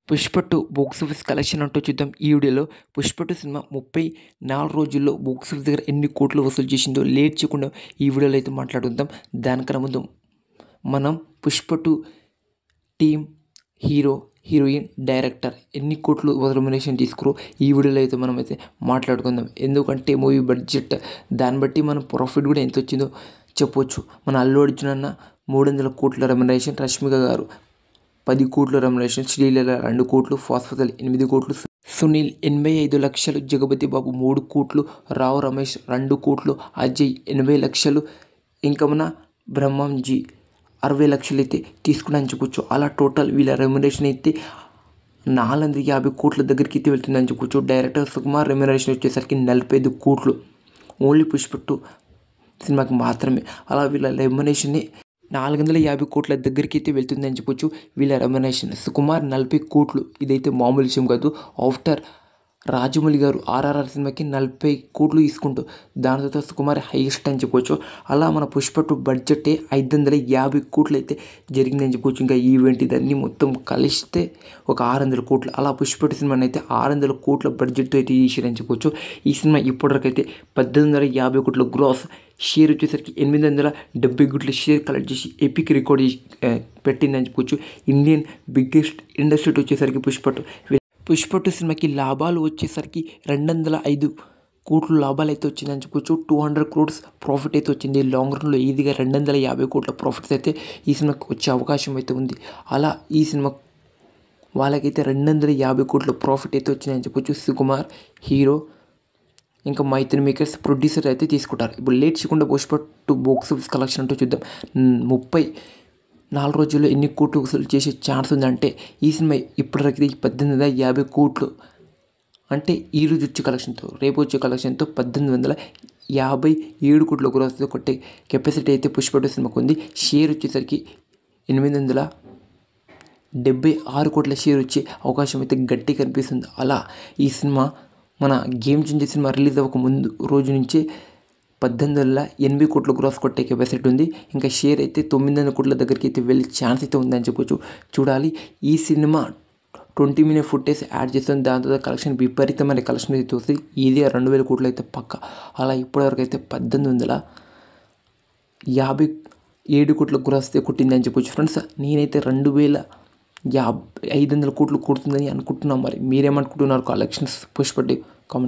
Pushpa 2 box office collection అంటూ చూద్దాం ఈ వీడియోలో. పుష్ప 2 సినిమా 34 రోజుల్లో బాక్స్ ఆఫీస్ దగ్గర ఎన్ని కోట్లు వసూలు చేసిందో లేట్ చేయకుండా ఈ వీడియోలో అయితే మాట్లాడుకుందాం. దానికన్నా ముందు మనం Pushpa 2 team, hero, heroine, director ఎన్ని కోట్లు రెమ్యునరేషన్ తీసుకురో ఈ వీడియోలో అయితే మనం అయితే మాట్లాడుకుందాం. ఎందుకంటే మూవీ బడ్జెట్ దాన్ని బట్టి మనం ప్రాఫిట్ కూడా ఎంత వచ్చిందో చెప్పవచ్చు. మన అల్లు అర్జున్ అన్న 300 కోట్ల రెమ్యునరేషన్, రష్మిక గారు 10 కోట్ల రెమ్యునరేషన్, శ్రీలీల 2 కోట్లు, ఫాస్ఫతల్ 8 కోట్లు, సునీల్ 85 లక్షలు, జగపతి బాబు 3 కోట్లు, రావు రమేష్ 2 కోట్లు, అజయ్ 80 లక్షలు, ఇంకా మన బ్రహ్మంజీ 60 లక్షలు అయితే తీసుకున్నాను చెప్పొచ్చు. అలా టోటల్ వీళ్ళ రెమ్యునరేషన్ అయితే 450 కోట్ల దగ్గరికి అయితే వెళ్తుందని చెప్పొచ్చు. డైరెక్టర్ సుకుమార్ రెమ్యునరేషన్ వచ్చేసరికి 45 కోట్లు ఓన్లీ పుష్ప 2 సినిమాకి మాత్రమే. అలా వీళ్ళ రెమ్యునరేషన్ని 450 కోట్ల దగ్గరికి అయితే వెళ్తుందని చెప్పొచ్చు. వీళ్ళ రెమ్యునరేషన్ సుకుమార్ 40 కోట్లు, ఇదైతే మామూలు విషయం కాదు. ఆఫ్టర్ రాజమౌళి గారు ఆర్ఆర్ఆర్ సినిమాకి 40 కోట్లు తీసుకుంటూ దాని తర్వాత సుకుమార్ హైయెస్ట్ అని చెప్పొచ్చు. అలా మన పుష్ప 2 బడ్జెటే 550 కోట్లు అయితే జరిగిందని చెప్పొచ్చు. ఇంకా ఈవెంట్ ఇదన్నీ మొత్తం కలిస్తే ఒక 600 కోట్లు. అలా పుష్ప 2 సినిమాని అయితే 600 కోట్ల బడ్జెట్తో అయితే చేసారని చెప్పొచ్చు. ఈ సినిమా ఇప్పటివరకు అయితే 1850 కోట్ల గ్రాస్, షేర్ వచ్చేసరికి 870 కోట్ల షేర్ కలెక్ట్ చేసి ఎపిక్ రికార్డ్ పెట్టిందని చెప్పొచ్చు. ఇండియన్ బిగ్గెస్ట్ ఇండస్ట్రీ వచ్చేసరికి పుష్ప 2. పుష్ప 2 సినిమాకి లాభాలు వచ్చేసరికి 205 కోట్ల లాభాలు అయితే వచ్చిందని చెప్పొచ్చు. 200 క్రోడ్స్ ప్రాఫిట్ అయితే వచ్చింది. లాంగ్ రన్లో ఈజీగా 250 కోట్ల ప్రాఫిట్స్ అయితే ఈ సినిమాకి వచ్చే అవకాశం అయితే ఉంది. అలా ఈ సినిమా వాళ్ళకైతే 250 కోట్ల ప్రాఫిట్ అయితే వచ్చిందని చెప్పొచ్చు. సుకుమార్ హీరో, ఇంకా మైత్రి మేకర్స్ ప్రొడ్యూసర్ అయితే తీసుకుంటారు. ఇప్పుడు లేట్ చేయకుండా పుష్ప 2 బాక్స్ ఆఫీస్ కలెక్షన్ అంటూ చూద్దాం. 34 రోజుల్లో ఎన్ని కోట్లు వసూలు చేసే ఛాన్స్ ఉందంటే ఈ సినిమా ఇప్పటివరకు 1850 కోట్లు, అంటే ఈ రోజు వచ్చే కలెక్షన్తో రేపు వచ్చే కలెక్షన్తో 1857 కోట్ల గ్రోస్తో కొట్టే కెపాసిటీ అయితే పుష్ప 2 సినిమాకు ఉంది. షేర్ వచ్చేసరికి 876 కోట్ల షేర్ వచ్చే అవకాశం అయితే గట్టి కనిపిస్తుంది. అలా ఈ సినిమా మన గేమ్ చేంజర్ సినిమా రిలీజ్ అవ్వక ముందు రోజు నుంచే 1880 కోట్ల గ్రాస్ కొట్టే కెపాసిటీ ఉంది. ఇంకా షేర్ అయితే 900 కోట్ల దగ్గరికి అయితే వెళ్ళే ఛాన్స్ అయితే ఉందని చెప్పొచ్చు. చూడాలి. ఈ సినిమా 20 మినిట్ ఫుటేజ్ యాడ్ చేస్తుంది. దాని తర్వాత కలెక్షన్ విపరీతమైన కలెక్షన్ అయితే వస్తుంది. ఇది 2000 కోట్లు అయితే పక్క. అలా ఇప్పటివరకు అయితే 1857 కోట్ల గ్రాస్ అయితే కొట్టిందని చెప్పొచ్చు. ఫ్రెండ్స్, నేనైతే 2500 కోట్లు కొడుతుందని అనుకుంటున్నాను. మరి మీరేమనుకుంటున్నారు? Collections Pushpa 2 comment